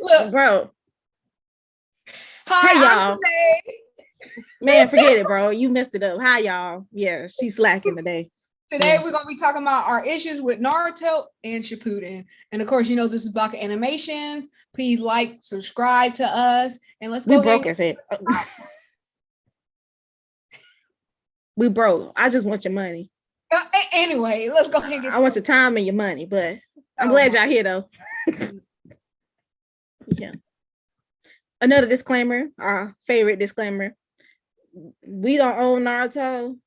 Bro. Hi, hey y'all. today. Man, forget it, bro. You messed it up. Hi y'all. Yeah, she's slacking today. Today we're gonna be talking about our issues with Naruto and Shippuden, and of course, you know this is Baka Animations. Please like, subscribe to us, and let's go. We broke as it. We broke. I just want your money. Anyway, let's go ahead and get started. I want your time and your money, but I'm glad y'all here though. Yeah. Another disclaimer, our favorite disclaimer. We don't own Naruto.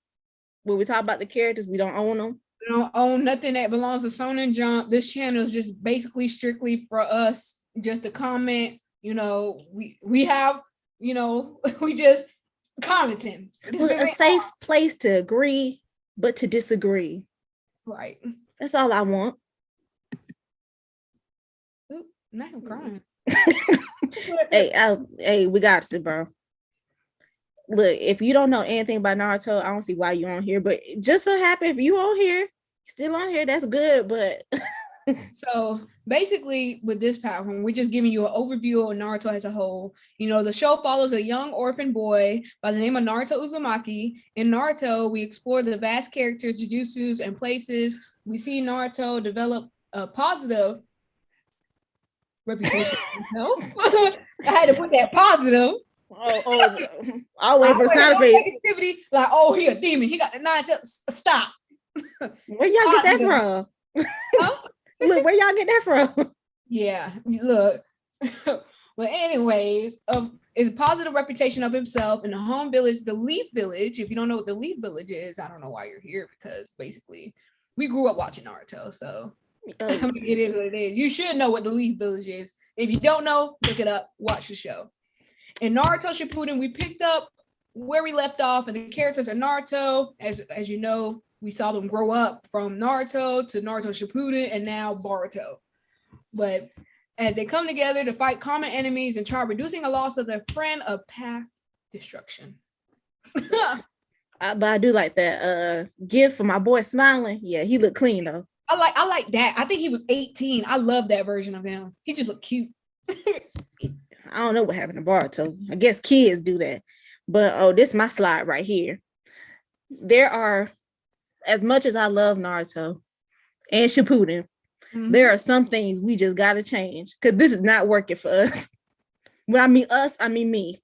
When we talk about the characters, we don't own them. We don't own nothing that belongs to Shonen Jump. This channel is just basically strictly for us, just to comment. You know, we have, you know, we just commenting. It's a safe place to agree, but to disagree. Right. That's all I want. Ooh, now I'm crying. Hey, we got to, bro. Look, if you don't know anything about Naruto, I don't see why you're on here. But just so happen if you on here, still on here, that's good. But so basically, with this platform, we're just giving you an overview of Naruto as a whole. You know, the show follows a young orphan boy by the name of Naruto Uzumaki. In Naruto, we explore the vast characters, jujutsus, and places. We see Naruto develop a positive reputation. I had to put that positive. I'll wait for sound effects. Like, oh, he a demon. He got the 9 tails. Stop. Where y'all get that from? Look, where y'all get that from? Yeah, look. Well, anyways, is a positive reputation of himself in the home village, the Leaf Village. If you don't know what the Leaf Village is, I don't know why you're here, because basically we grew up watching Naruto, so it is what it is. You should know what the Leaf Village is. If you don't know, look it up, watch the show. In Naruto Shippuden, we picked up where we left off, and the characters of Naruto, as you know, we saw them grow up from Naruto to Naruto Shippuden and now Boruto. But as they come together to fight common enemies and try reducing a loss of their friend of path destruction. But I do like that gift for my boy smiling. Yeah, he looked clean though. I like that. I think he was 18. I love that version of him. He just looked cute. I don't know what happened to Boruto. I guess kids do that. But this is my slide right here. There are, as much as I love Naruto and Shippuden, there are some things we just gotta change because this is not working for us. When I mean us, I mean me.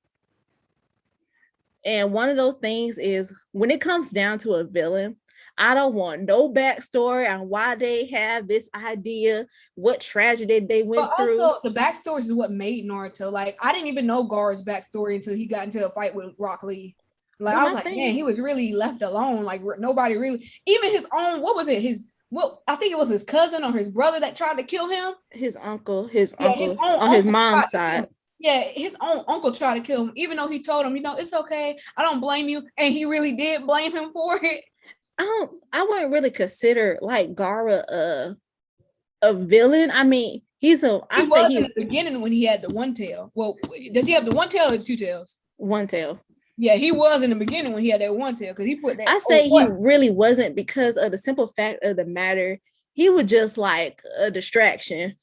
And one of those things is when it comes down to a villain, I don't want no backstory on why they have this idea, what tragedy they went through. Also, the backstory is what made Naruto. Like, I didn't even know Gar's backstory until he got into a fight with Rock Lee. Like, I was like, man, he was really left alone. Like, nobody really, even his own, what was it? I think it was his cousin or his brother that tried to kill him. His uncle on his mom's side. Yeah, his own uncle tried to kill him, even though he told him, you know, it's okay, I don't blame you. And he really did blame him for it. I wouldn't really consider like Gaara a villain. I mean, he was in the beginning when he had the one tail. Well, does he have the one tail or the two tails? One tail. Yeah, he was in the beginning when he had that one tail because he put that. I say he really wasn't because of the simple fact of the matter. He was just like a distraction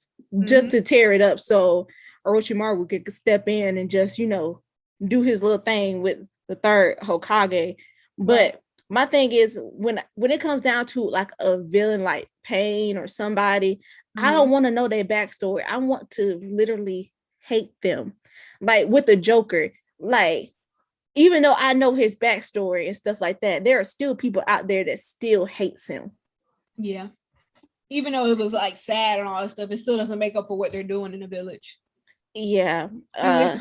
just to tear it up. So Orochimaru could step in and just, you know, do his little thing with the third Hokage. But my thing is when it comes down to like a villain like Pain or somebody, I don't want to know their backstory. I want to literally hate them. Like with the Joker, like even though I know his backstory and stuff like that, there are still people out there that still hates him. Yeah. Even though it was like sad and all that stuff, it still doesn't make up for what they're doing in the village. Yeah.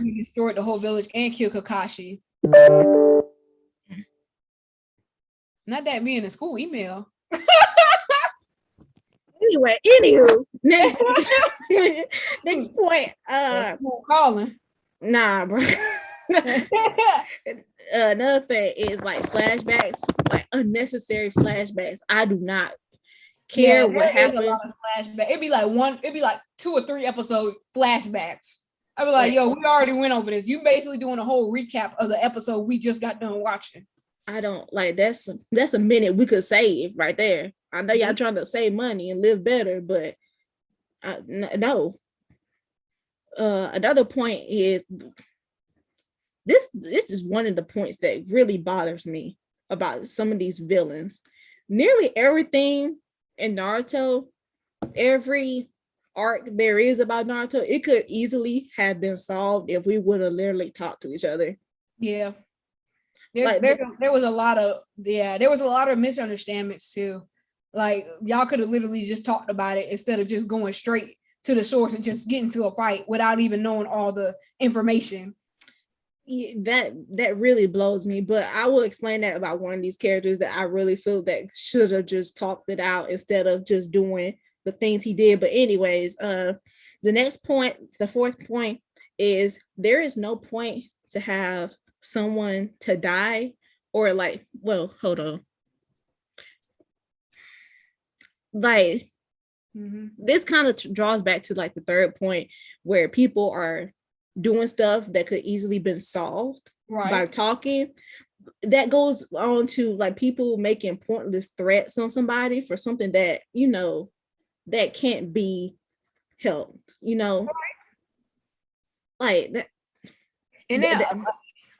He destroyed the whole village and killed Kakashi. Not that being a school email. Anyway, anywho, next point. Calling. Nah, bro. Another thing is like flashbacks, like unnecessary flashbacks. I do not care what happened. It'd be like 2 or 3 episode flashbacks. I'd be like, yo, we already went over this. You basically doing a whole recap of the episode we just got done watching. I don't like that's a minute we could save right there. I know y'all trying to save money and live better, but no. Another point is this is one of the points that really bothers me about some of these villains. Nearly everything in Naruto, every arc there is about Naruto, it could easily have been solved if we would have literally talked to each other. Yeah. There was a lot of misunderstandings too. Like y'all could have literally just talked about it instead of just going straight to the source and just getting to a fight without even knowing all the information. Yeah, that really blows me, but I will explain that about one of these characters that I really feel that should have just talked it out instead of just doing the things he did. But anyways, the next point, the fourth point, is there is no point to have someone to die or like, well, hold on, like this kind of draws back to like the third point where people are doing stuff that could easily been solved by talking. That goes on to like people making pointless threats on somebody for something that, you know, that can't be helped, you know, like that. And then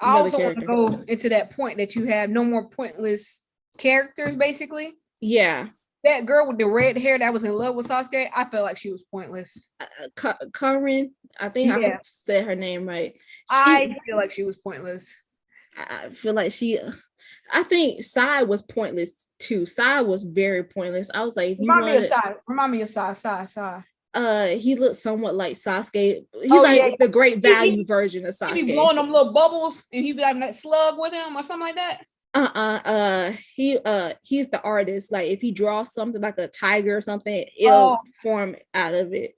I also want to go into that point that you have no more pointless characters, basically. Yeah. That girl with the red hair that was in love with Sasuke, I felt like she was pointless. Karen, I think I said her name right. I feel like she was pointless. I feel like I think Sai was pointless too. Sai was very pointless. I was like, remind me of Sai. He looked somewhat like Sasuke. He's the great value version of Sasuke. He be blowing them little bubbles and he be having that slug with him or something like that. He's the artist. Like if he draws something like a tiger or something, it'll form out of it.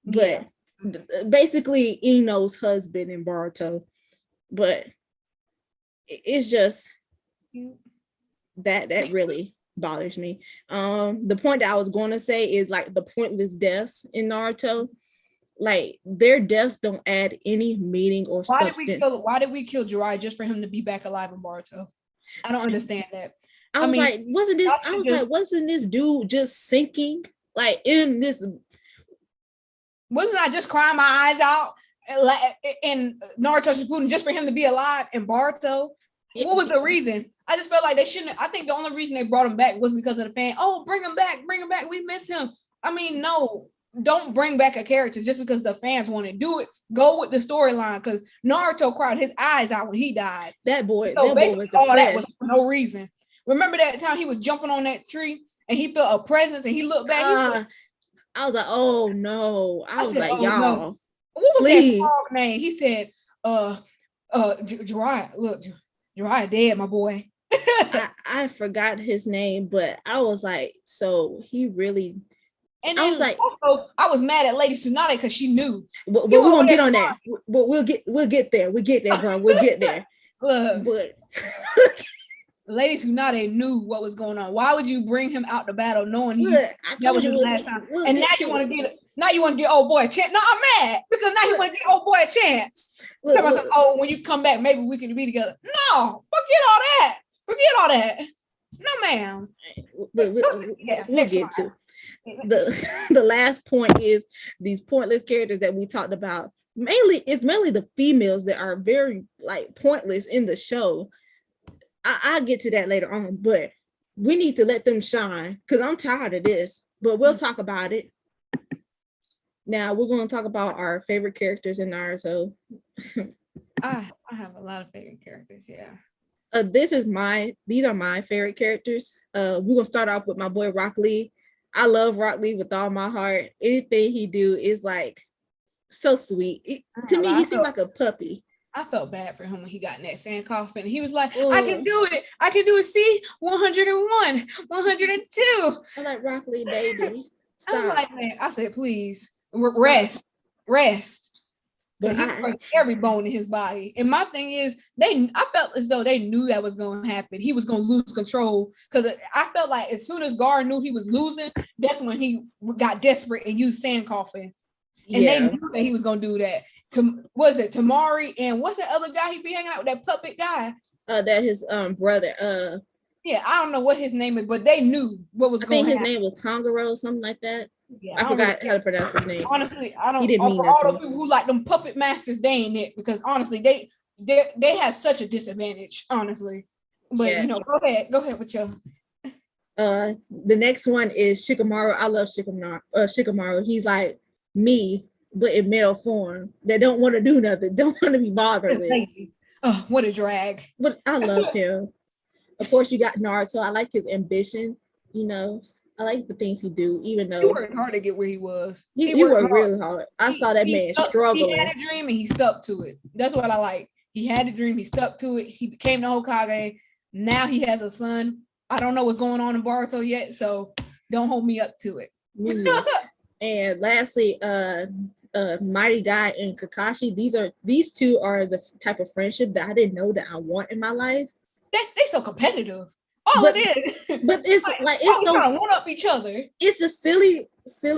But basically Ino's husband in Boruto. But it's just that really bothers me. The point that I was going to say is like the pointless deaths in Naruto. Like their deaths don't add any meaning or substance. Why did we kill Jiraiya just for him to be back alive in Boruto? I don't understand that. I was like, wasn't this dude just sinking? Like in this, wasn't I just crying my eyes out in Naruto Shippuden just for him to be alive in Boruto? What was the reason? I just felt like they shouldn't. I think the only reason they brought him back was because of the fan. Oh, bring him back. We miss him. I mean, no, don't bring back a character just because the fans want to do it. Go with the storyline, because Naruto cried his eyes out when he died. That boy was depressed. All that was for no reason. Remember that time he was jumping on that tree and he felt a presence and he looked back. I was like, oh no. I was like, y'all. No. What was that dog name? He said, Jiraiya, look, Jiraiya dead, my boy. I forgot his name, but I was like, so he really. And I was like, also, I was mad at Lady Tsunade because she knew. But we're gonna get on that. We'll get there. We'll get there, bro. We'll get there. But Lady Tsunade knew what was going on. Why would you bring him out to battle knowing that was his last time? And now you want to get old boy a chance. No, I'm mad because now you want to give old boy a chance. When you come back, maybe we can be together. No, forget all that. No, ma'am. We'll get to. The last point is these pointless characters that we talked about. It's mainly the females that are very like pointless in the show. I'll get to that later on, but we need to let them shine because I'm tired of this. But we'll talk about it. Now we're going to talk about our favorite characters in Naruto. I have a lot of favorite characters. Yeah. These are my favorite characters. We're gonna start off with my boy Rock Lee. I love Rock Lee with all my heart. Anything he do is like so sweet. To me, he seemed like a puppy. I felt bad for him when he got in that sand coffin. He was like, I can do it. See, 101, 102. I'm like, Rock Lee, baby. Stop. I'm like, man, I said, please, rest. But he broke every bone in his body. And my thing is, I felt as though they knew that was going to happen. He was going to lose control, because I felt like as soon as Gar knew he was losing, that's when he got desperate and used sand coffin. And they knew that he was going to do that. Was it Tamari and what's that other guy he be hanging out with, that puppet guy? That his brother. Yeah, I don't know what his name is, but they knew what was going on. I think his name was Kongaro, something like that. Yeah, I forgot how to pronounce his name. Honestly, I don't. He didn't mean For all nothing. those people who like them puppet masters, they ain't it, because honestly, they have such a disadvantage. Honestly, but Yeah. go ahead with your. The next one is Shikamaru. I love Shikamaru. Shikamaru. He's like me, but in male form. That don't want to do nothing. Don't want to be bothered with. Lazy. Oh, what a drag! But I love him. Of course, you got Naruto. I like his ambition. You know, I like the things he do, even though he worked hard to get where he was. He worked really hard. I saw that man struggling. He had a dream and he stuck to it. That's what I like. He had a dream. He stuck to it. He became the Hokage. Now he has a son. I don't know what's going on in Boruto yet, so don't hold me up to it. And lastly, Mighty Guy and Kakashi. These two are the type of friendship that I didn't know that I want in my life. They so competitive. But it's like it's so trying to one up each other. It's a silly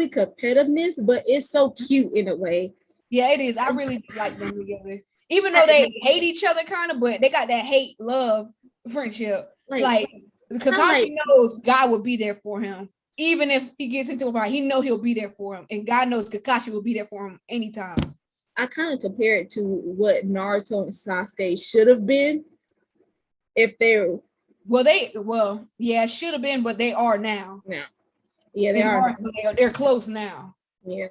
competitiveness, but it's so cute in a way. Yeah, it is. I really like them together. Even though they hate each other kind of, but they got that hate-love friendship. Like Kakashi knows God will be there for him. Even if he gets into a fight, he know he'll be there for him. And God knows Kakashi will be there for him anytime. I kind of compare it to what Naruto and Sasuke should have been if they were. Should have been, but they are now. Yeah, they are. They're close now. Yeah.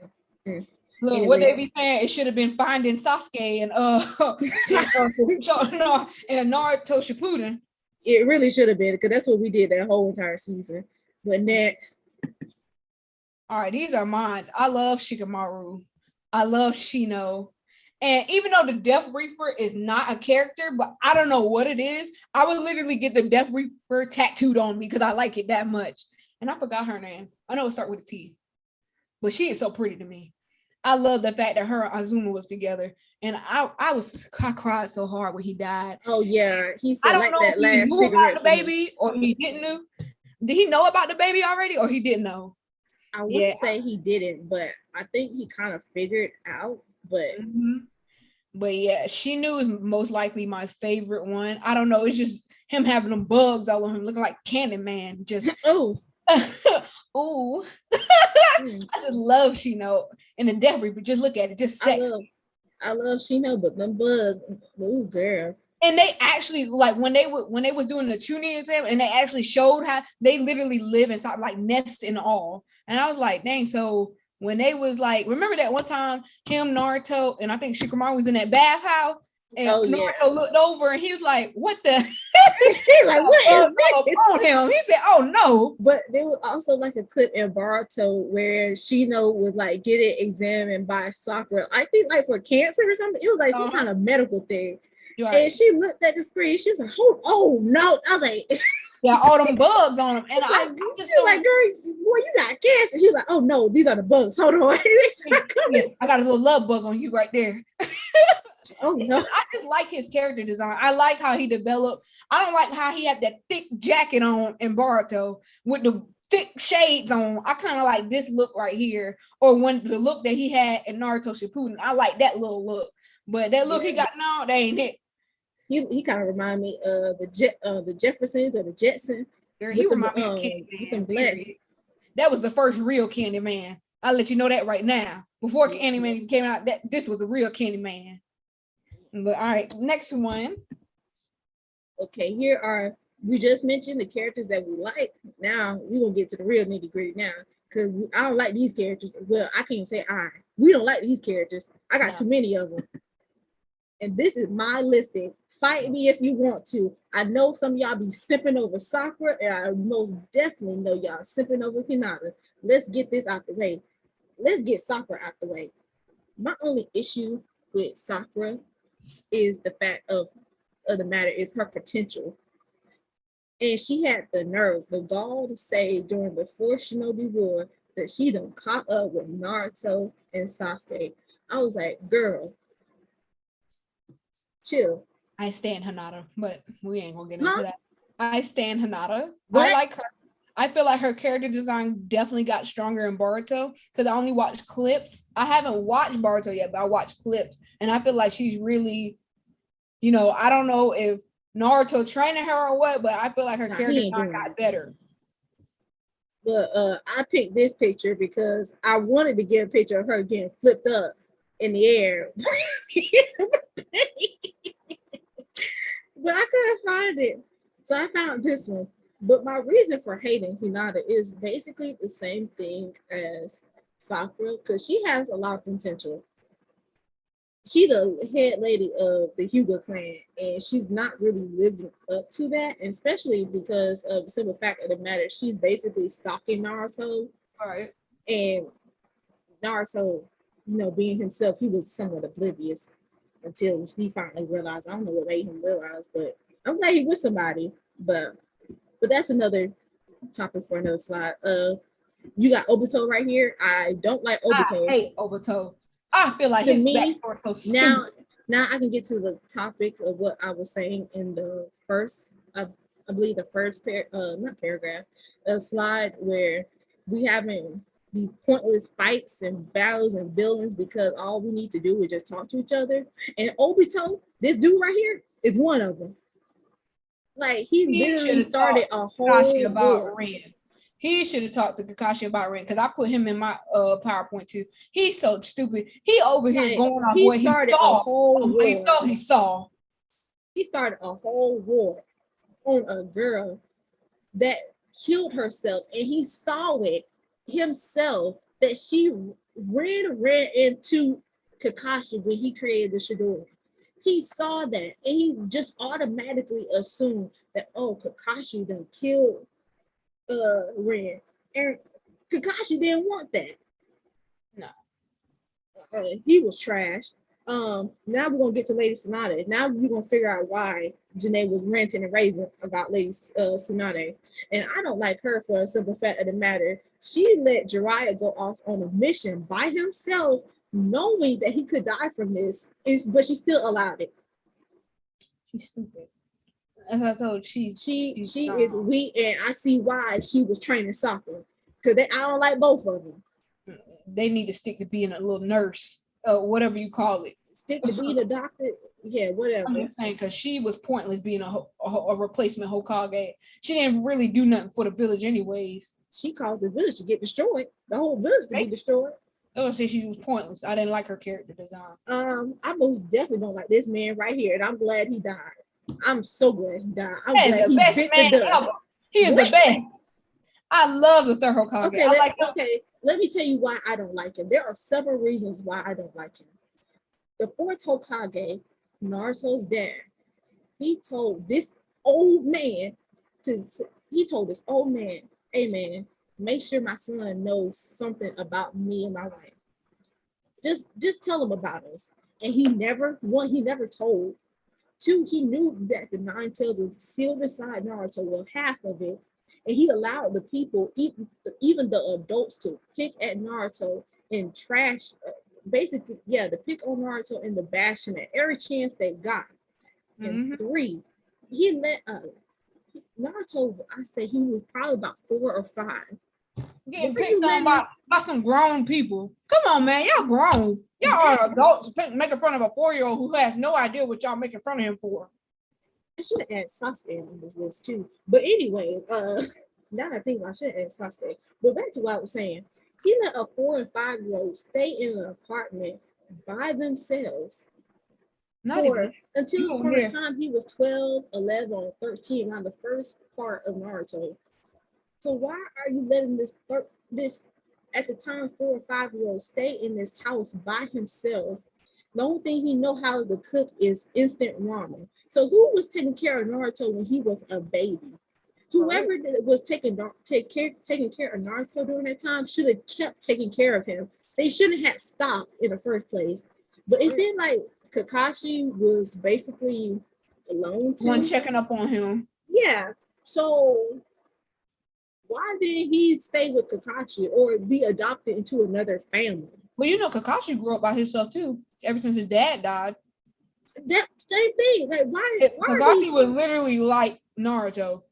Look, anyways, what they be saying, it should have been finding Sasuke and and Naruto Shippuden. It really should have been, because that's what we did that whole entire season. But next. All right, these are mine. I love Shikamaru. I love Shino. And even though the Death Reaper is not a character, but I don't know what it is, I would literally get the Death Reaper tattooed on me because I like it that much. And I forgot her name. I know it starts with a T. But she is so pretty to me. I love the fact that her and Azuma was together. And I cried so hard when he died. Oh, yeah. He said, I don't know if he knew about the baby or he didn't know. Did he know about the baby already or he didn't know? I wouldn't say he didn't, but I think he kind of figured out. But yeah, Shinu is most likely my favorite one. I don't know. It's just him having them bugs all on him, looking like Canon Man. Just oh. I just love Shino and the Death Reaper. Just look at it, just sexy. I love Shino, but them bugs, oh girl. And they actually, like, when they was doing the Chunin exam, and they actually showed how they literally live inside, like, nests and all. And I was like, dang. So when they was like, remember that one time him, Naruto, and I think Shikamaru was in that bathhouse, and Naruto looked over and he was like, what the? He's like, what is this? On him. He said, oh no. But there was also like a clip in Boruto where Shino was like getting examined by Sakura. I think like for cancer or something. It was like some kind of medical thing. Right. And she looked at the screen. She was like, oh no. I was like, yeah, all them bugs on him. And I just like, girl, boy, you got cancer. He was like, oh no, these are the bugs. Hold on. I got a little love bug on you right there. Oh no. I just like his character design. I like how he developed. I don't like how he had that thick jacket on in Boruto with the thick shades on. I kind of like this look right here, or when the look that he had in Naruto Shippuden. I like that little look, but that look he got now, that ain't it. He kind of remind me of the Jeffersons or the Jetsons. He remind me of Candyman. That was the first real Candyman. I'll let you know that right now. Before Candyman came out, this was the real Candyman. But all right, next one. Okay, we just mentioned the characters that we like. Now we're gonna get to the real nitty-gritty now, because I don't like these characters. Well, I can't even say we don't like these characters. I got too many of them. And this is my listing. Fight me if you want to. I know some of y'all be sipping over Sakura, and I most definitely know y'all sipping over Hinata. Let's get this out the way. Let's get Sakura out the way. My only issue with Sakura is the fact of the matter is her potential. And she had the nerve, the gall to say during the Fourth Shinobi War that she done caught up with Naruto and Sasuke. I was like, girl, chill. I stand Hinata, but we ain't gonna get into that. I stand Hinata. I like her. I feel like her character design definitely got stronger in Boruto because I only watched clips. I haven't watched Boruto yet, but I watched clips, and I feel like she's really, I don't know if Naruto training her or what, but I feel like her character design got better. But I picked this picture because I wanted to get a picture of her getting flipped up in the air. But I couldn't find it. So I found this one. But my reason for hating Hinata is basically the same thing as Sakura, because she has a lot of potential. She's the head lady of the Hyuga clan, and she's not really living up to that, and especially because of the simple fact of the matter, she's basically stalking Naruto. Right. And Naruto, being himself, he was somewhat oblivious until he finally realized. I don't know what made him realize, but I'm glad he was somebody. But that's another topic for another slide. You got Obito right here. I don't like Obito. I hate Obito. I feel like to his me backstory so stupid. now I can get to the topic of what I was saying in the first, I believe the first not paragraph, a slide where we having these pointless fights and battles and villains because all we need to do is just talk to each other. And Obito, this dude right here, is one of them. Like he literally started a whole war. Ren. He should have talked to Kakashi about Ren because I put him in my PowerPoint too. He's so stupid. He over here going off what he started a whole war. He thought he saw. He started a whole war on a girl that killed herself, and he saw it himself that she ran into Kakashi when he created the Shidori. He saw that, and he just automatically assumed that, oh, Kakashi done killed Ren, and Kakashi didn't want that. No, he was trash. Now we're gonna get to Lady Tsunade. Now we're gonna figure out why Janae was ranting and raving about Lady Tsunade, and I don't like her for a simple fact of the matter. She let Jiraiya go off on a mission by himself, knowing that he could die from this, but she still allowed it. She's stupid. As I told you, she is weak, and I see why she was training Sakura, because I don't like both of them. They need to stick to being a little nurse, whatever you call it. Stick to being a doctor, yeah, whatever. I'm just saying, because she was pointless being a replacement Hokage. She didn't really do nothing for the village, anyways. She caused the village to get destroyed, the whole village to be destroyed. I would say she was pointless. I didn't like her character design. I most definitely don't like this man right here, and I'm glad he died. I'm so glad he died. I'm glad he bit the dust. He is the best. I love the third Hokage. Okay, let me tell you why I don't like him. There are several reasons why I don't like him. The fourth Hokage, Naruto's dad, he told this old man, hey man, make sure my son knows something about me and my wife. Just tell him about us. And he never told. Two, he knew that the Nine Tails was sealed inside Naruto, well, half of it, and he allowed the people, even the adults, to pick at Naruto and trash, to pick on Naruto and the bash him at every chance they got. And three, he let Naruto, I say he was probably about 4 or 5. Getting picked on by some grown people. Come on, man, y'all grown. Y'all are adults making fun of a 4-year-old who has no idea what y'all making fun of him for. I should have added Sasuke on this list too. But anyway, now that I think about it, I should have added Sasuke. But back to what I was saying. He let a 4 and 5-year-old stay in an apartment by themselves until from the time he was 12, 11, or 13, around the first part of Naruto. So why are you letting this at the time 4 or 5-year-old stay in this house by himself? The only thing he know how to cook is instant ramen. So who was taking care of Naruto when he was a baby? Whoever was taking care of Naruto during that time should have kept taking care of him. They shouldn't have stopped in the first place. But it seemed like Kakashi was basically alone too. One checking up on him. Yeah. So why didn't he stay with Kakashi or be adopted into another family? Well, Kakashi grew up by himself too, ever since his dad died. That same thing. Like, why Kakashi was literally like Naruto.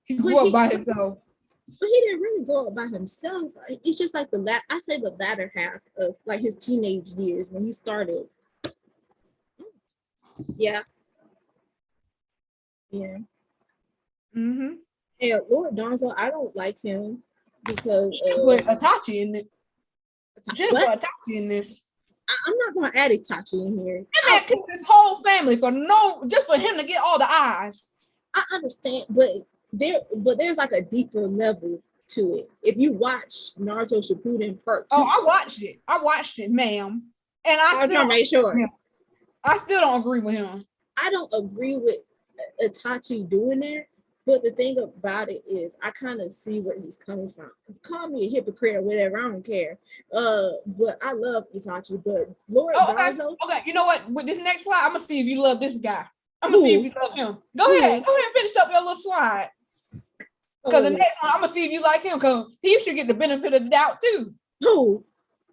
He grew up by himself. But he didn't really grow up by himself. It's just like the latter half of like his teenage years when he started. Yeah. Yeah. Mm-hmm. And Lord Donzo, I don't like him because put Itachi in it. Should have put Itachi in this. I'm not gonna add Itachi in here. That man killed his whole family just for him to get all the eyes. I understand, but there's like a deeper level to it. If you watch Naruto Shippuden Part 2. Oh, I watched it, ma'am. And I still make sure. I still don't agree with him. I don't agree with Itachi doing that, but the thing about it is I kind of see where he's coming from. Call me a hypocrite or whatever, I don't care. But I love Itachi, but Lord Danzo. Okay, you know what? With this next slide, I'm gonna see if you love this guy. I'm gonna see if you love him. Go ahead and finish up your little slide. Because the next one, I'm gonna see if you like him, because he should get the benefit of the doubt too. Who?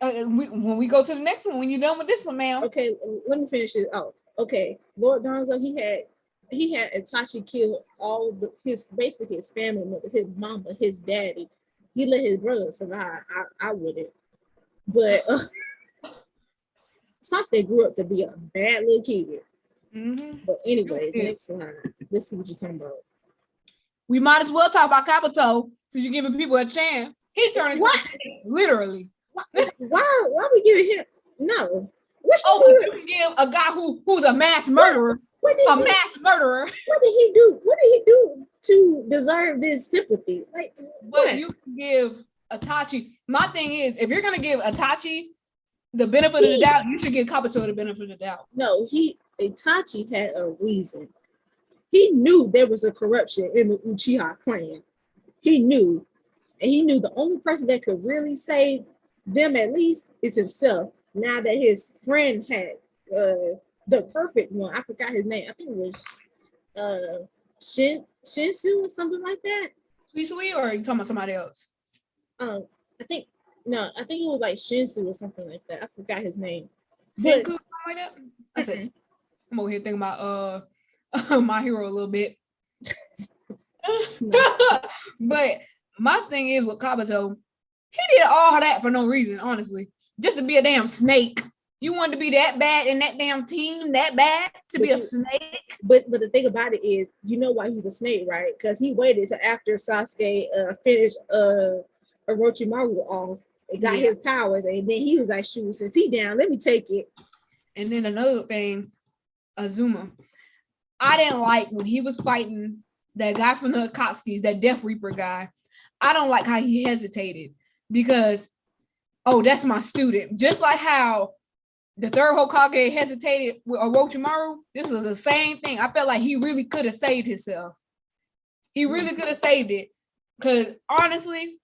When we go to the next one, when you're done with this one, ma'am. Okay, let me finish it. Oh, okay. Lord Danzo, he had Itachi kill all his family members, his mama, his daddy. He let his brother survive. I wouldn't. But Sasuke grew up to be a bad little kid. Mm-hmm. But anyways, next slide. Let's see what you're talking about. We might as well talk about Kabuto, since you're giving people a chance. He turned into literally. Why we giving him no? You can give a guy who's a mass murderer. Mass murderer. What did he do? What did he do to deserve this sympathy? Like, but you can give Itachi. My thing is, if you're gonna give Itachi the benefit of the doubt, you should give Kabuto the benefit of the doubt. No, Itachi had a reason. He knew there was a corruption in the Uchiha clan. He knew, and he knew the only person that could really save them at least is himself. Now that his friend had the perfect one, I forgot his name. I think it was Shinsu or something like that. Sweet, or are you talking about somebody else? I think it was like Shinsu or something like that. I forgot his name. Senku, something like that. I said, I'm over here thinking about My Hero a little bit. But my thing is with Kabuto, he did all that for no reason, honestly. Just to be a damn snake. You wanted to be that bad in that damn team, that bad to be a snake. But the thing about it is, you know why he's a snake, right? Because he waited till after Sasuke finished Orochimaru off and got his powers, and then he was like, shoot, since he down, let me take it. And then another thing, Azuma. I didn't like when he was fighting that guy from the Akatsuki's, that Death Reaper guy. I don't like how he hesitated because, that's my student. Just like how the third Hokage hesitated with Orochimaru, this was the same thing. I felt like he really could have saved himself. He really could have saved it. Because honestly,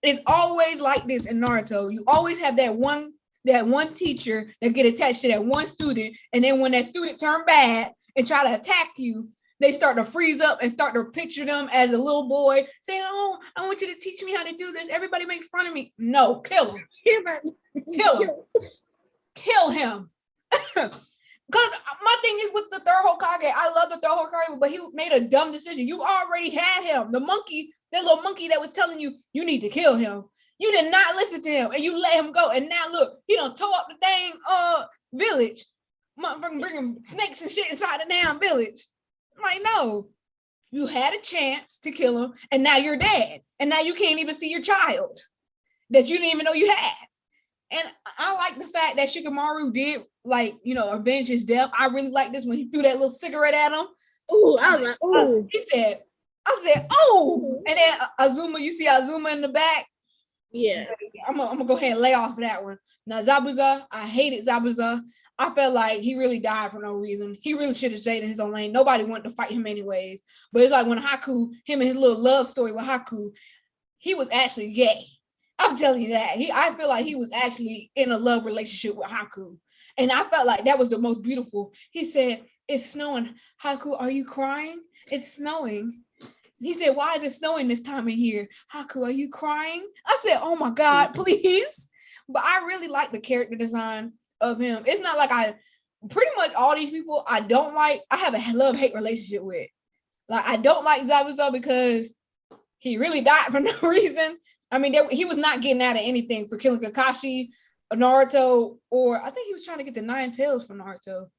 it's always like this in Naruto. You always have that one teacher that get attached to that one student, and then when that student turn bad and try to attack you, they start to freeze up and start to picture them as a little boy saying, "Oh, I want you to teach me how to do this. Everybody makes fun of me." No, kill him. Kill him. Because my thing is with the third Hokage, I love the third Hokage, but he made a dumb decision. You already had him. The monkey, that little monkey that was telling you, you need to kill him. You did not listen to him, and you let him go. And now look, he done tore up the dang village. Motherfucking bringing snakes and shit inside the damn village. I'm like, no. You had a chance to kill him, and now you're dead. And now you can't even see your child that you didn't even know you had. And I like the fact that Shikamaru did, avenge his death. I really like this when he threw that little cigarette at him. Ooh, I was like, ooh. I said, oh. And then Azuma, you see Azuma in the back? Yeah. I'm gonna go ahead and lay off that one. Now, Zabuza, I hated Zabuza. I felt like he really died for no reason. He really should have stayed in his own lane. Nobody wanted to fight him anyways. But it's like when Haku, him and his little love story with Haku, he was actually gay. I'm telling you that. I feel like he was actually in a love relationship with Haku. And I felt like that was the most beautiful. He said, "It's snowing. Haku, are you crying? It's snowing." He said, "Why is it snowing this time of year? Haku, are you crying?" I said, "Oh my God, please." But I really like the character design of him. It's not like pretty much all these people I don't like, I have a love-hate relationship with. Like, I don't like Zabuza because he really died for no reason. I mean, he was not getting out of anything for killing Kakashi, Naruto, or I think he was trying to get the 9 tails from Naruto.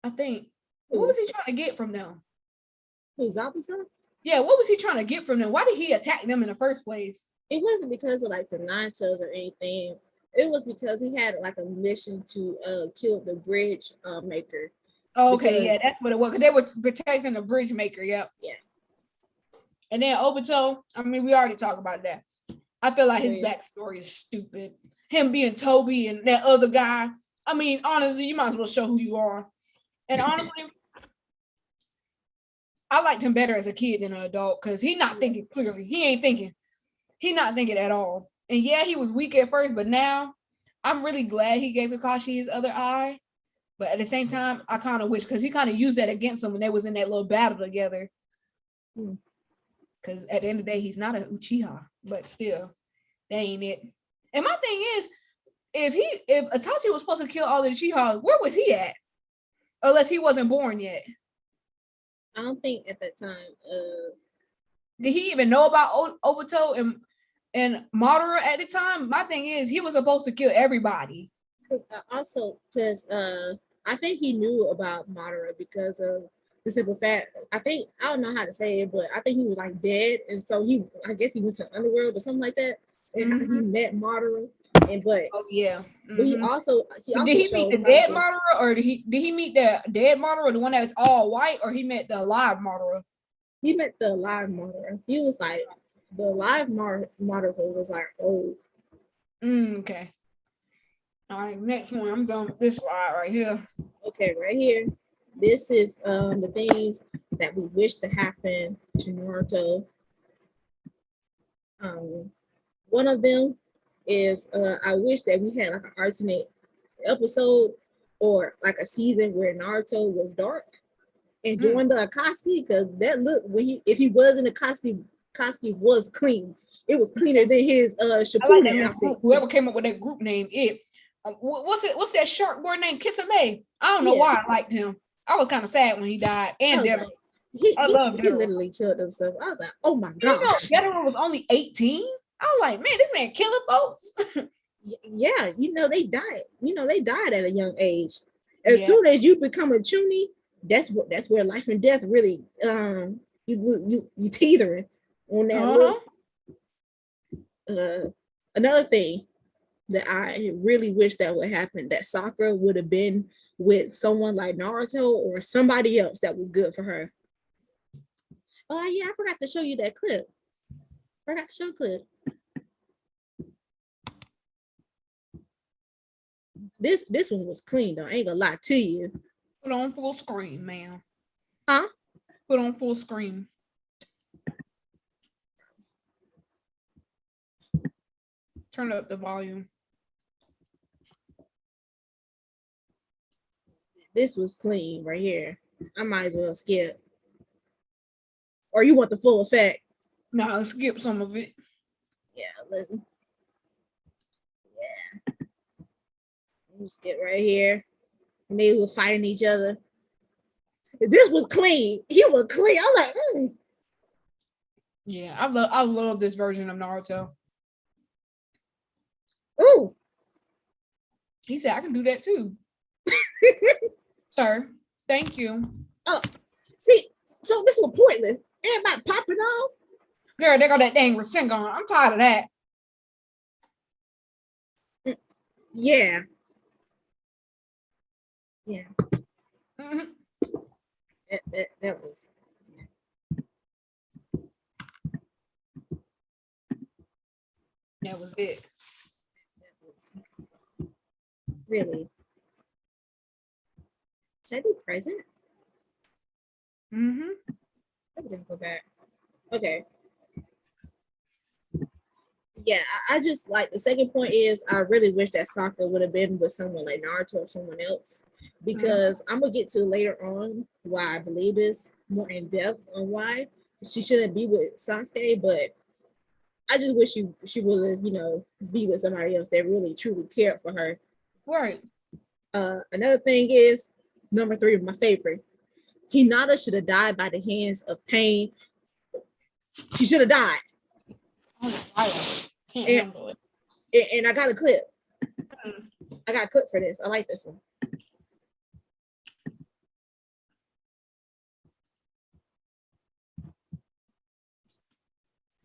I think. What was he trying to get from them? Who's Zabuza? Yeah, what was he trying to get from them? Why did he attack them in the first place? it wasn't because of like the nine tails or anything. It was because he had like a mission to kill the bridge maker. Okay, Because yeah, that's what it was. Because they were protecting the bridge maker. Yep. yeah. And then Obito, I mean, we already talked about that. I feel like his Yeah. backstory is stupid. Him being Toby and that other guy. I mean, honestly, you might as well show who you are. And honestly, I liked him better as a kid than an adult because he's not thinking clearly. He ain't thinking. He's not thinking at all. And yeah, he was weak at first, but now I'm really glad he gave Kakashi his other eye. But at the same time, I kind of wish because he kind of used that against him when they was in that little battle together. Because at the end of the day, he's not an Uchiha, but still, that ain't it. And my thing is, if Itachi was supposed to kill all the Uchihas, where was he at? Unless he wasn't born yet. I don't think at that time. Did he even know about Obito and Madara at the time? My thing is, he was supposed to kill everybody. Because I think he knew about Madara because of the simple fact. I don't know how to say it, but I think he was like dead, and so I guess he went to the underworld or something like that, and he met Madara. But yeah, but he also did he meet the dead Madara, or did he meet the dead Madara, the one that was all white, or he met the alive Madara? He met the alive Madara. He was like the alive Madara was like old. Okay. All right, next one. I'm done with this slide right here. Okay, right here. This is the things that we wish to happen to Naruto. One of them is I wish that we had like an alternate episode or like a season where Naruto was dark and doing the Akatsuki, because that look when if he was in the Akatsuki was clean. It was cleaner than his Shippuden outfit. Whoever came up with that group name, what's that shark boy named Kisame? I don't know why I liked him. I was kind of sad when he died. And Deborah. I love he literally killed himself. I was like, oh my god. Deborah was only 18. I was like, man, this man killing folks. Yeah, they died. They died at a young age. As soon as you become a chunin, that's where life and death really you teetering on that. Another thing that I really wish that would happen, that Sakura would have been with someone like Naruto or somebody else that was good for her. Oh yeah, I forgot to show you that clip. Forgot to show a clip. This one was clean though. I ain't gonna lie to you. Put on full screen, man. Huh? Put on full screen. Turn up the volume. This was clean right here. I might as well skip. Or you want the full effect? No, skip some of it. Yeah, listen. Yeah. Let me skip right here. And they were fighting each other. This was clean. He was clean. I'm like, Yeah, I love this version of Naruto. Ooh. He said I can do that too. Sir, thank you. Oh, see, so this was pointless. Everybody popping off. Girl, they got that dang Rasengan. I'm tired of that. Yeah. Yeah. Mm-hmm. That was. That was it. That was really. Should I be present? Mm-hmm. I didn't go back. Okay. Yeah, I just like the second point is I really wish that Sakura would have been with someone like Naruto or someone else, because I'm gonna get to later on why I believe this more in depth on why she shouldn't be with Sasuke, but I just wish she would be with somebody else that really truly cared for her. Right. Another thing is number 3 of my favorite. Hinata should have died by the hands of pain. She should have died. Can't handle it. And I got a clip. I got a clip for this. I like this one.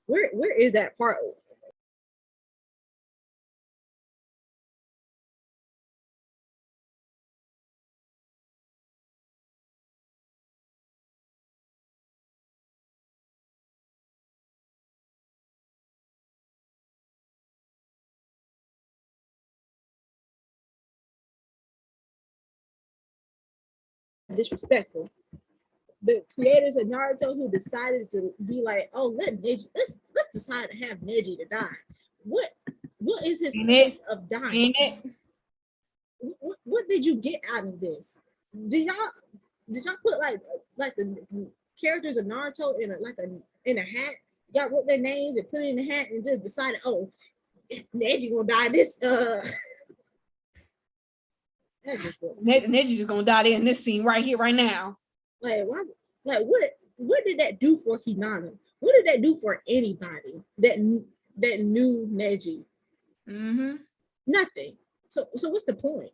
Where is that part? disrespectful. The creators of Naruto who decided to be like, oh, let's decide to have Neji to die. What is his purpose of dying? What did you get out of this? Did y'all put like the characters of Naruto in a hat? Y'all wrote their names and put it in a hat and just decided, oh, Neji gonna die. Neji's just gonna die in this scene right here, right now. Like what did that do for Hinata? What did that do for anybody that knew Neji? Mm-hmm. Nothing. So what's the point?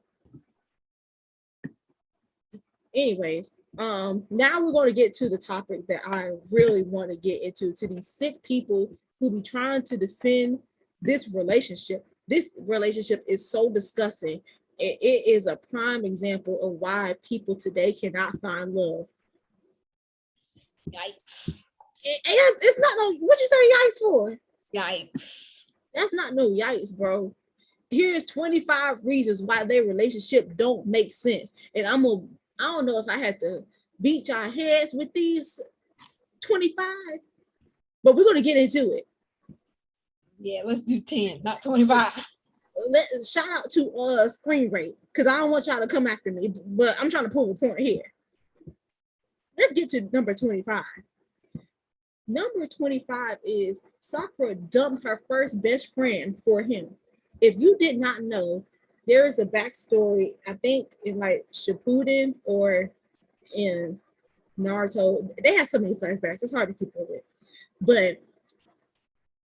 Anyways, now we're going to get to the topic that I really want to get into, to these sick people who be trying to defend this relationship. This relationship is so disgusting. It is a prime example of why people today cannot find love. Yikes. It's not no, what you say yikes for? Yikes. That's not no yikes, bro. Here's 25 reasons why their relationship don't make sense. And I don't know if I had to beat y'all heads with these 25, but we're going to get into it. Yeah, let's do 10, not 25. Shout out to screen rate, because I don't want y'all to come after me, but I'm trying to prove a point here. Let's get to number 25. Number 25 is Sakura dumped her first best friend for him. If you did not know, there is a backstory, I think in like Shippuden or in Naruto. They have so many flashbacks, it's hard to keep up with. But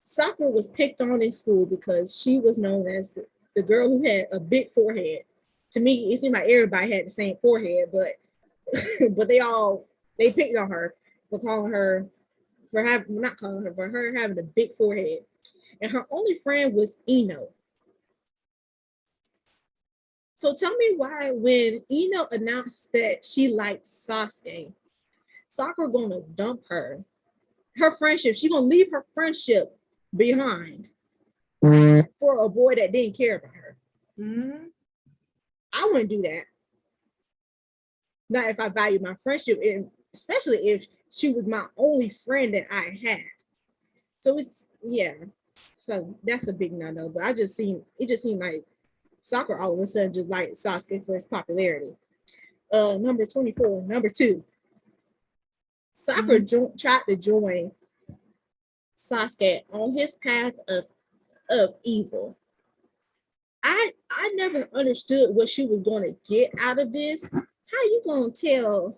Sakura was picked on in school because she was known as the girl who had a big forehead. To me, it seemed like everybody had the same forehead, but but they picked on her for her having a big forehead. And her only friend was Ino. So tell me why when Ino announced that she liked Sasuke, Sakura gonna dump her friendship. She gonna leave her friendship behind for a boy that didn't care about her. Mm-hmm. I wouldn't do that. Not if I value my friendship, and especially if she was my only friend that I had. So so that's a big no-no. But it just seemed like Sakura all of a sudden just like Sasuke for his popularity. Number 24, number 2. Sakura tried to join Sasuke on his path of evil. I never understood what she was going to get out of this. How you gonna tell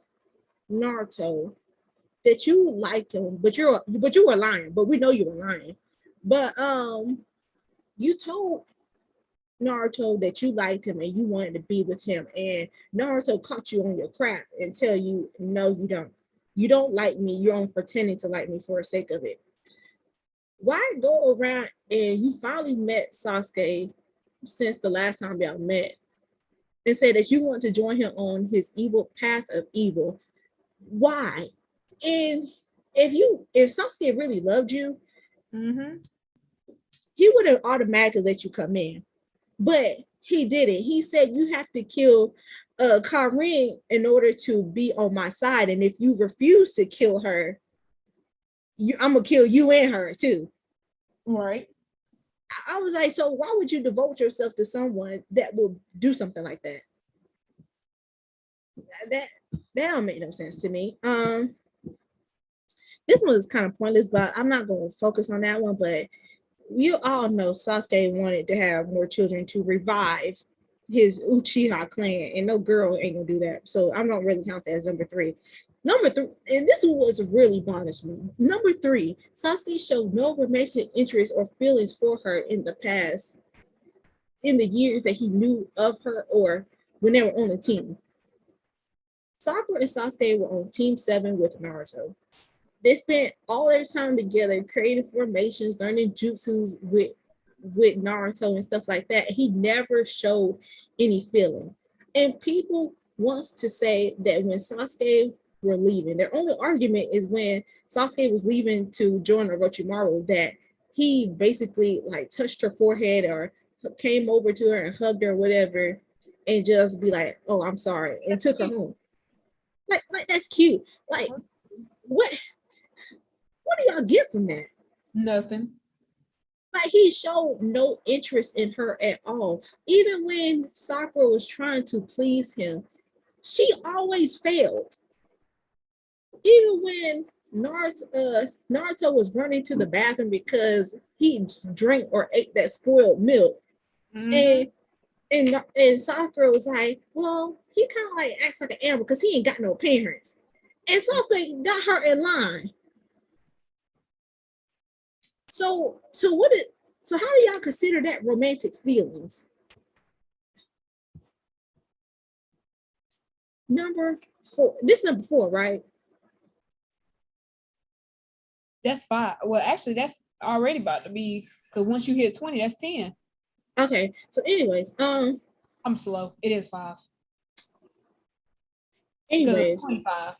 Naruto that you like him, but you were lying, but we know you were lying. But you told Naruto that you liked him and you wanted to be with him, and Naruto caught you on your crap and tell you, no, you don't like me, you're only pretending to like me for the sake of it. Why go around and you finally met Sasuke since the last time y'all met and say that you want to join him on his evil path of evil? Why? And if Sasuke really loved you, he would have automatically let you come in. But he didn't. He said you have to kill Karin in order to be on my side. And if you refuse to kill her, I'm gonna kill you and her too. Right. I was like, so why would you devote yourself to someone that will do something like that? That don't make no sense to me. This one is kind of pointless, but I'm not going to focus on that one. But you all know Sasuke wanted to have more children to revive his Uchiha clan, and no girl ain't gonna do that. So I'm not really count that as number 3. Number 3, and this was really bothers me. Number 3, Sasuke showed no romantic interest or feelings for her in the past, in the years that he knew of her or when they were on the team. Sakura and Sasuke were on Team 7 with Naruto. They spent all their time together creating formations, learning jutsus with Naruto and stuff like that. He never showed any feeling. And people wants to say that when Sasuke were leaving, their only argument is when Sasuke was leaving to join Orochimaru, that he basically like touched her forehead or came over to her and hugged her or whatever and just be like, oh, I'm sorry, and took her home. Like that's cute. Like what do y'all get from that? Nothing. Like he showed no interest in her at all. Even when Sakura was trying to please him, she always failed. Even when Naruto was running to the bathroom because he drank or ate that spoiled milk, Mm-hmm. and Sakura was like, well, he kind of like acts like an animal because he ain't got no parents. And Sasuke got her in line. So what it so how do y'all consider that romantic feelings? Number 4. This number 4, right? That's 5. Well, actually, that's already about to be, because once you hit 20, that's 10. Okay. So anyways, I'm slow. It is 5. Because it's anyways, 25.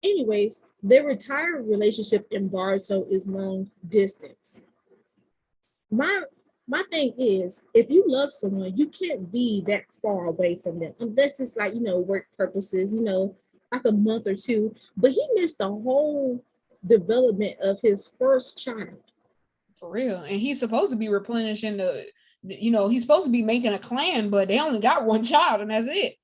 anyways, their retired relationship in Baruto is long distance. My thing is, if you love someone, you can't be that far away from them unless it's like work purposes, like a month or two. But he missed the whole development of his first child. For real. And he's supposed to be replenishing he's supposed to be making a clan, but they only got one child and that's it.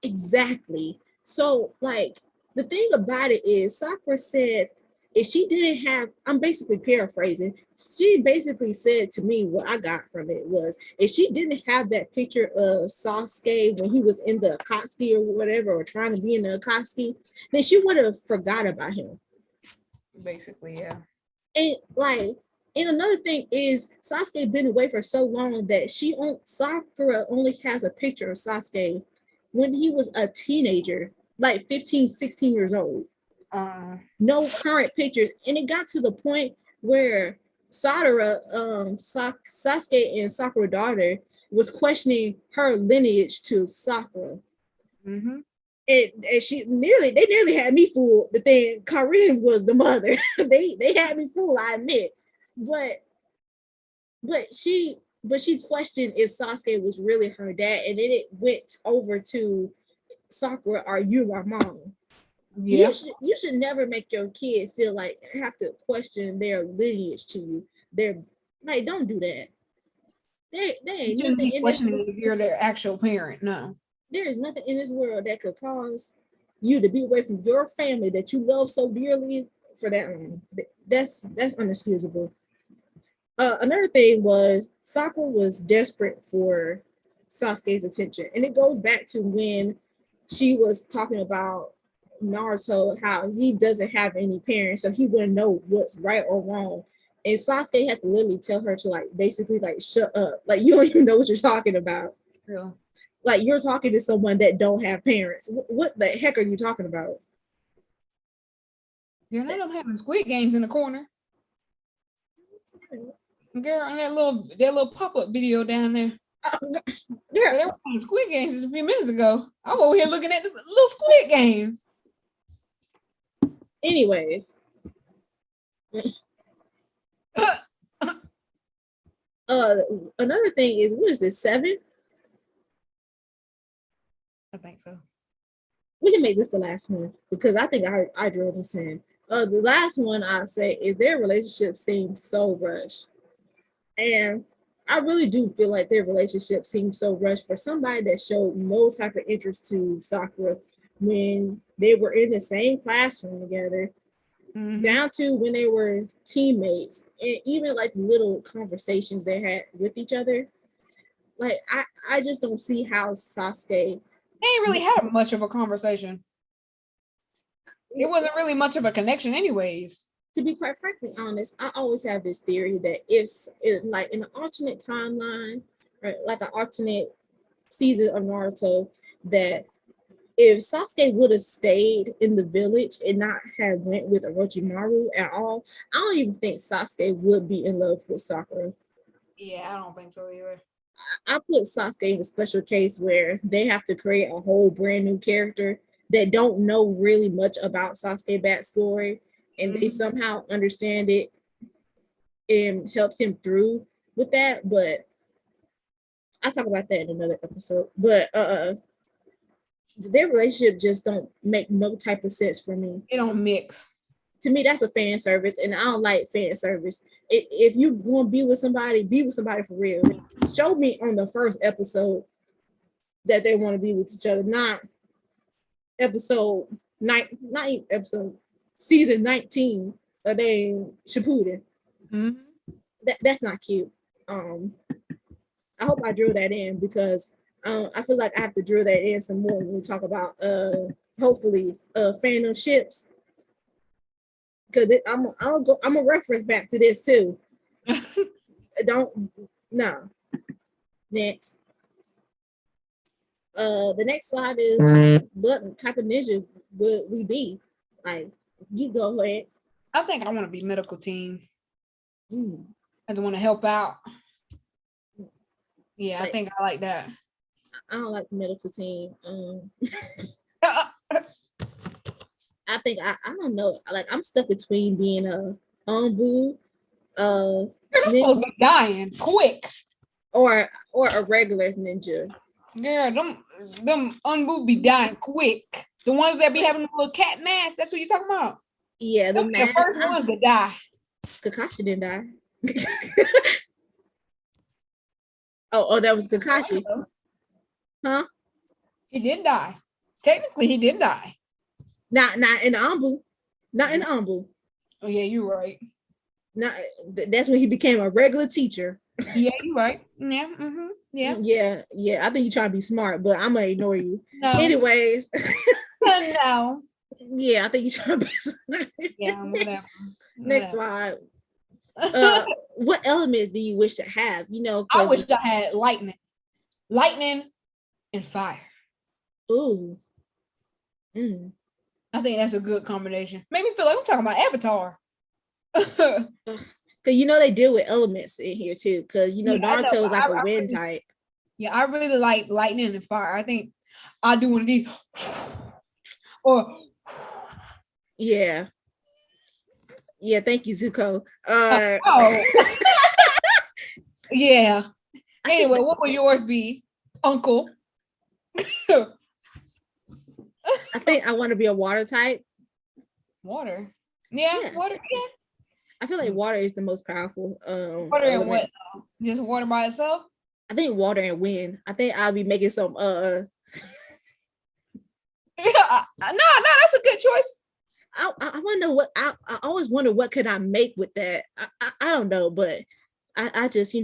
Exactly. So, like, the thing about it is, Sakura said if she didn't have, I'm basically paraphrasing, she basically said to me what I got from it was if she didn't have that picture of Sasuke when he was in the Akatsuki or whatever, or trying to be in the Akatsuki, then she would have forgot about him. Basically, yeah. And like, and another thing is Sasuke been away for so long that Sakura only has a picture of Sasuke when he was a teenager, like 15, 16 years old. No current pictures. And it got to the point where Sasuke and Sakura daughter was questioning her lineage to Sakura. Mm-hmm. And they nearly had me fooled. But then Karin was the mother. they had me fooled, I admit. But she questioned if Sasuke was really her dad, and then it went over to Sakura, are you my mom? Yeah. You should never make your kid feel like have to question their lineage to you. They're like, don't do that. There You ain't shouldn't nothing be in this questioning world. if you're their actual parent. No. There is nothing in this world that could cause you to be away from your family that you love so dearly for that long. That's unexcusable. Another thing was Sakura was desperate for Sasuke's attention, and it goes back to when she was talking about Naruto, how he doesn't have any parents, so he wouldn't know what's right or wrong. And Sasuke had to literally tell her to like basically like shut up, like you don't even know what you're talking about. Yeah. Like you're talking to someone that don't have parents. What the heck are you talking about? You're not them having Squid Games in the corner. Girl, on that little pop-up video down there. Yeah. So they were playing Squid Games just a few minutes ago. I'm over here looking at the little Squid Games. Anyways. Another thing is, what is this, 7? I think so. We can make this the last one because I think I drew this in. The last one I say is their relationship seems so rushed, and I really do feel like their relationship seems so rushed for somebody that showed no type of interest to Sakura when they were in the same classroom together, down to when they were teammates, and even like little conversations they had with each other. Like I just don't see how Sasuke. They ain't really had much of a conversation. It wasn't really much of a connection anyways. To be quite frankly honest, I always have this theory that if like in an alternate timeline, right, like an alternate season of Naruto, that if Sasuke would have stayed in the village and not have went with Orochimaru at all, I don't even think Sasuke would be in love with Sakura. Yeah, I don't think so either. I put Sasuke in a special case where they have to create a whole brand new character that don't know really much about Sasuke backstory, and they somehow understand it and helped him through with that. But I'll talk about that in another episode. But their relationship just don't make no type of sense for me. It don't mix. To me, that's a fan service, and I don't like fan service. If you want to be with somebody for real. Show me on the first episode that they want to be with each other, not episode not episode season 19 of they Shippuden. Mm-hmm. That's not cute. I hope I drew that in because I feel like I have to drill that in some more when we talk about hopefully fandom ships. Because I'm a reference back to this too. No. Next. The next slide is what type of ninja would we be? Like, you go ahead. I think I want to be medical team. I just want to help out. Yeah, I think I like that. I don't like the medical team. I think I don't know. Like, I'm stuck between being a Anbu, you're supposed to be dying quick, or a regular ninja. Girl, them Anbu be dying quick. The ones that be having a little cat mask. That's what you're talking about. Yeah, the first ones to die. Kakashi didn't die. oh, that was Kakashi. Huh? He did die. Technically, he did die. Not in Anbu. Not in Anbu. Oh yeah, you're right. That's when he became a regular teacher. Yeah, you're right. Yeah. Mm-hmm. Yeah. Yeah. I think you're trying to be smart, but I'm gonna ignore you. No. Anyways. No. Yeah, I think you're trying to be smart. Yeah, whatever. Next slide. What elements do you wish to have? I wish I had lightning and fire. Ooh. I think that's a good combination. Made me feel like we're talking about Avatar. Because they deal with elements in here too. Because Naruto is like a wind type. Yeah, I really like lightning and fire. I think I'll do one of these. Or yeah. Thank you, Zuko. Yeah. Anyway, what would yours be, Uncle? I think I want to be a water type. Water. Yeah. Water. Yeah. I feel like water is the most powerful. Water and what? Just water by itself? I think water and wind. I think I'll be making some. No, that's a good choice. I wonder what I always wonder what could I make with that. I don't know, but I just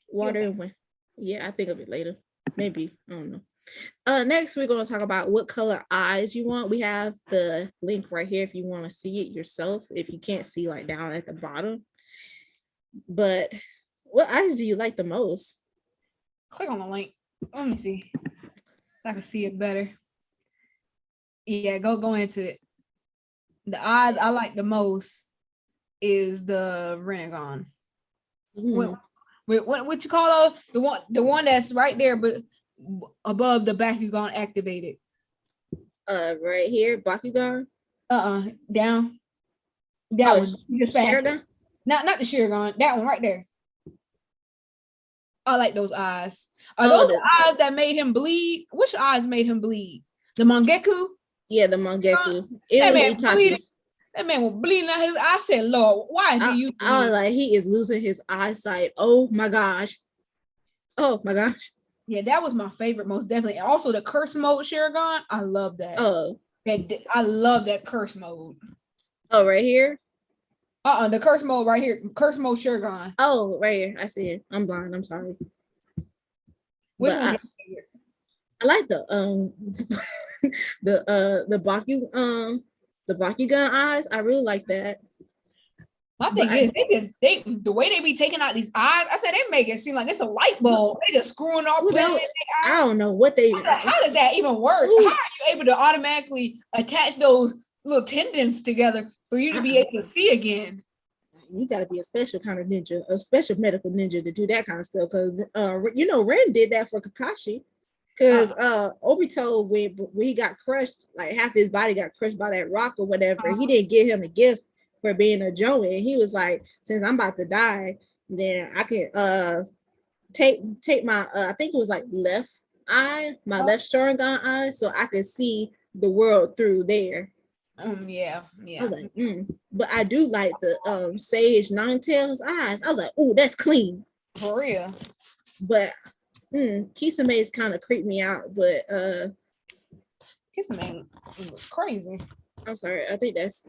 water and wind. Yeah, I think of it later. Maybe I don't know. Next, we're going to talk about what color eyes you want. We have the link right here if you want to see it yourself. If you can't see, like down at the bottom. But what eyes do you like the most? Click on the link. Let me see. I can see it better. Yeah, go into it. The eyes I like the most is the Renegon. What you call those? The one that's right there, but above the Bakugan activated. Right here, Bakugan. Down. That one. Sharingan? Not the Sharingan. That one right there. I like those eyes. Are those the eyes that made him bleed? Which eyes made him bleed? The Mangeku? Yeah, the Mangeku. That man was bleeding out his eye. I said, Lord, why is he using I was like, he is losing his eyesight. Oh my gosh. Yeah, that was my favorite, most definitely. Also, the curse mode Sharingan, I love that. I love that curse mode. Oh, right here? The curse mode right here. Curse mode Sharingan. Oh, right here. I see it. I'm blind. I'm sorry. Which one is your favorite? I like the Bakugan eyes. I really like that. My thing is, the way they be taking out these eyes, I said they make it seem like it's a light bulb. They just screwing off. I don't know what they. How does that even work? Ooh. How are you able to automatically attach those little tendons together for you to be able to see again? You got to be a special kind of ninja, a special medical ninja to do that kind of stuff. Because Ren did that for Kakashi. Because Obito, when he got crushed, like half his body got crushed by that rock or whatever, he didn't give him the gift for being a Jonin. He was like, since I'm about to die, then I can take my I think it was like left eye, my left Sharingan eye, so I could see the world through there. Yeah. I was like, but I do like the Sage Ninetales eyes. I was like, oh, that's clean. For real. But Kisame kind of creeped me out, but Kisame looks crazy. I'm sorry, I think that's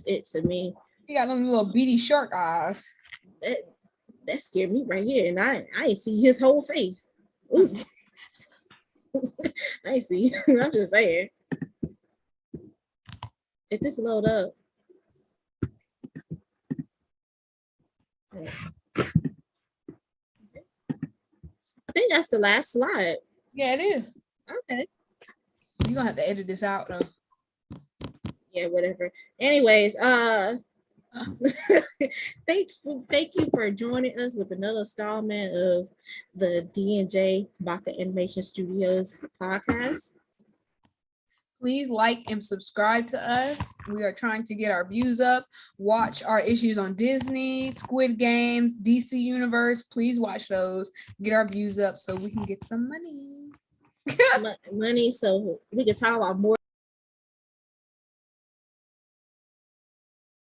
it to me. You got them little beady shark eyes. That scared me right here, and I ain't see his whole face. Ooh. I see. I'm just saying. If this load up. I think that's the last slide. Yeah, it is. Okay. You're gonna have to edit this out though. Yeah, whatever. Anyways, thank you for joining us with another installment of the D&J Baka Animation Studios podcast. Please like and subscribe to us. We are trying to get our views up. Watch our issues on Disney, Squid Games, DC Universe. Please watch those. Get our views up so we can get some money. Money, so we can talk about more